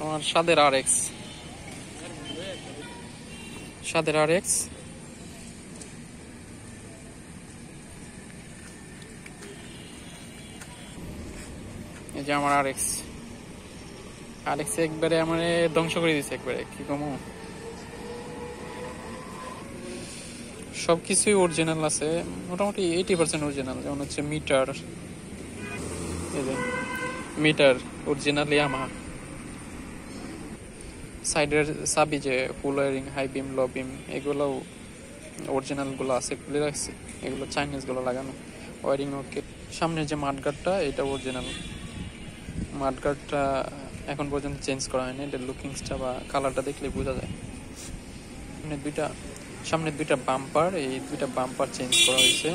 আমার স্বাদের RX, স্বাদের RX। এই যে আমার RX একবারে আমার ধ্বংস করে দিছে একবারে, কি কমু। সবকিছুই অরিজিনাল আছে, মোটামুটি 80% অরিজিনাল। যেমন হচ্ছে মিটার, এই যে মিটার অরিজিনাল ইয়ামাহা। সাইডের চাবি যে ফুল ওয়ারিং, হাই বিম, লো বিম, এগুলোও অরিজিনাল গুলো আছে, খুলে রাখছি। এগুলো চাইনিজ গুলো লাগানো, ওয়ারিং ওকে। সামনের যে মাঠগার্ডটা, এটা অরিজিনাল মাঠগার্ডটা এখন পর্যন্ত চেঞ্জ করা হয়নি। এটা লুকিংসটা বা কালারটা দেখলে বোঝা যায়। সামনের দুইটা বাম্পার, এই দুইটা বাম্পার চেঞ্জ করা হয়েছে।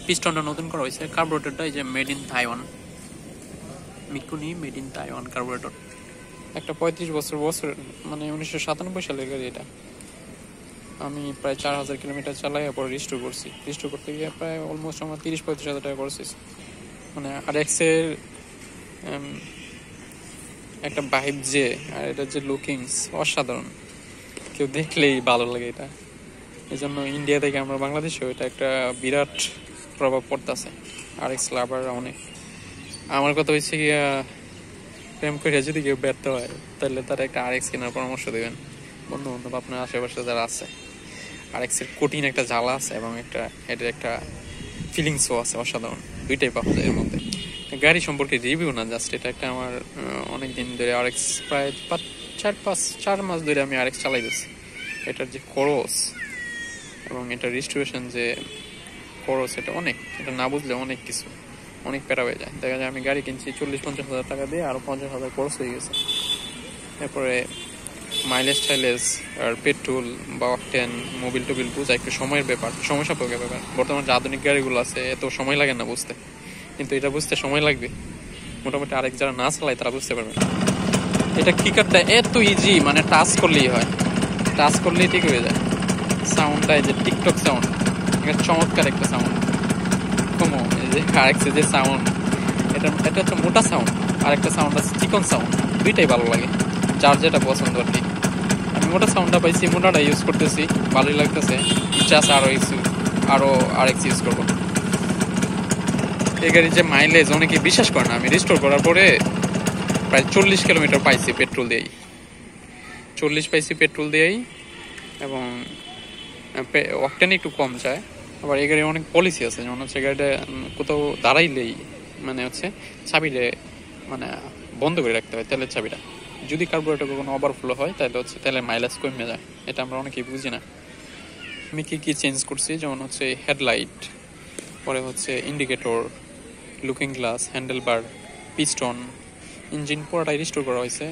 পিস্টনটা নতুন করা হয়েছে। কার্বোরেটরটা এই যে made in Taiwan, Mikuni made in Taiwan carburettor. একটা 35 বছর মানে 1997 সালের গাড়ি এটা। আমি প্রায় 4000 কিলোমিটার চালাই, পরে রিস্টোর করছি। রিস্টোর করতে গিয়ে প্রায় অলমোস্ট আমার 30-35 হাজার টাকা খরচ হয়েছে। মানে RX এর একটা ভাইব যে, আর এটা যে লুকিংস অসাধারণ, কেউ দেখলেই ভালো লাগে এটা। এই জন্য ইন্ডিয়া থেকে আমরা বাংলাদেশেও এটা একটা বিরাট প্রভাব পড়তেছে। RX লাভার অনেক। আমার কথা হচ্ছে কি, প্রেম করে যদি কেউ ব্যর্থ হয় তাহলে তারা একটা RX কেনার পরামর্শ দেবেন। বন্ধু বান্ধব আপনার আশেপাশে যারা আছে, RX এর কঠিন একটা জ্বালা আছে এবং এটার একটা ফিলিংসও আছে অসাধারণ। দুইটাই পাওয়া যায় এর মধ্যে। গাড়ি সম্পর্কে রিভিউ না, জাস্ট এটা একটা আমার অনেকদিন ধরে RX, প্রায় 4 মাস ধরে আমি RX চালাইতেছি। এটার যে খরচ এবং এটা রেজিস্ট্রেশন যে খরচ, এটা না বুঝলে অনেক কিছু, অনেক প্যারা হয়ে যায়। দেখা যায় আমি গাড়ি কিনছি 40-50 হাজার টাকা দিয়ে, আরো 50 হাজার খরচ হয়ে গেছে। এরপরে মাইলেজ টাইলেজ আর পেট্রোল বা অকটেন, মোবিল টোবিল বুঝা একটু সময়ের ব্যাপার, সময় সাপেক্ষ ব্যাপার। বর্তমানে যে আধুনিক গাড়িগুলো আছে এত সময় লাগে না বুঝতে, কিন্তু এটা বুঝতে সময় লাগবে। মোটামুটি RX যারা না চালায় তারা বুঝতে পারবে না। এটা কিকারটা এত ইজি, মানে টাচ করলেই হয়, টাচ করলেই ঠিক হয়ে যায়। সাউন্ডটা এই যে টিকটক সাউন্ড, এটা চমৎকার একটা সাউন্ড। কমো এই যে RX এর যে সাউন্ড, এটা হচ্ছে মোটা সাউন্ড, আর একটা সাউন্ড আছে চিকন সাউন্ড। দুইটাই ভালো লাগে, যার যেটা পছন্দ আর কি। আমি মোটা সাউন্ডটা পাইছি, মোটাটা ইউজ করতেছি, ভালোই লাগতেছে। ইচ্ছা আছে আরো RX ইউজ করবো। এই গাড়ির যে মাইলেজ অনেকে বিশ্বাস করে না, আমি রিস্টোর করার পরে প্রায় 40 কিলোমিটার পাইছি পেট্রোল দিয়েই। 40 পাইছি পেট্রোল দিয়েই, এবং অকটেন একটু কম যায়। আবার এই গাড়ির অনেক পলিসি আছে, যেমন হচ্ছে গাড়িটা কোথাও দাঁড়াইলেই মানে হচ্ছে চাবিটা মানে বন্ধ করে রাখতে হয়, তেলের চাবিটা। যদি কার্বোরেটর কোনো ওভারফ্লো হয় তাহলে হচ্ছে তেলের মাইলেজ কমে যায়। এটা আমরা অনেকেই বুঝি না। আমি কি চেঞ্জ করছি, যেমন হচ্ছে হেডলাইট, পরে হচ্ছে ইন্ডিকেটর, লুকিং গ্লাস, হ্যান্ডেল বার, পিস্টন, ইঞ্জিন পুরোটাই রিস্টোর করা হয়েছে।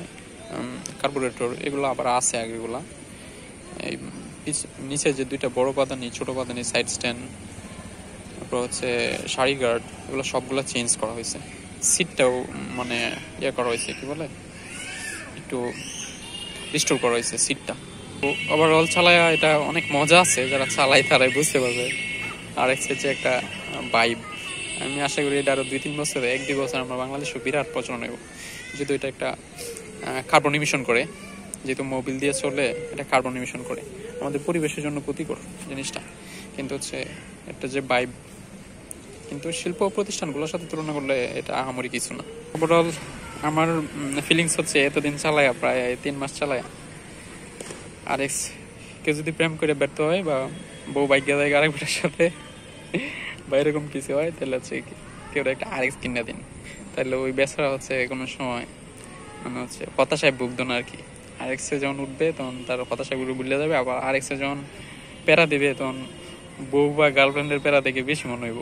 কার্বোরেটর এগুলো আবার আছে আগেগুলা। এই নিচে যে দুইটা বড় পাদানি, ছোট পাদানি, সাইড স্ট্যান্ড, তারপর হচ্ছে সারি গার্ড, এগুলো সবগুলো চেঞ্জ করা হয়েছে। সিটটাও মানে করা হয়েছে, কি বলে, একটু রিস্টোর করা হয়েছে সিটটা। তো ওভারঅল চালায় এটা অনেক মজা আছে, যারা চালায় তারাই বুঝতে পারবে RX এর যে একটা ভাইব। আমি আশা করি এটা আরো 2-3 বছরে, 1-2 বছর আমরা বাংলাদেশে বিরাট প্রচলন নেব। যেহেতু এটা একটা কার্বন ইমিশন করে, যেহেতু মোবিল দিয়ে চলে, এটা কার্বন ইমিশন করে, আমাদের পরিবেশের জন্য ক্ষতিকর জিনিসটা। কিন্তু হচ্ছে একটা যে ভাইব, কিন্তু শিল্প প্রতিষ্ঠানগুলোর সাথে তুলনা করলে এটা আহামরি কিছু না। ওভারঅল আমার ফিলিংস হচ্ছে, এতদিন চালায়া, প্রায় 3 মাস চালায়া RX, কেউ যদি প্রেম করে ব্যর্থ হয় বা বউ বাইকে যায় আরেকটার সাথে বা এরকম কিছু হয়, তাহলে হচ্ছে কেউ একটা RX কিনে দিন। তাহলে ওই বেচারা হচ্ছে কোনো সময় মানে হচ্ছে হতাশায় ভুগতো না আর কি। RX এ যখন উঠবে তখন তার হতাশাগুলো ভুলে যাবে। আবার RX এ যখন প্যারা দিবে তখন বউ বা গার্লফ্রেন্ডের প্যারা দেখে বেশি মনে হইব।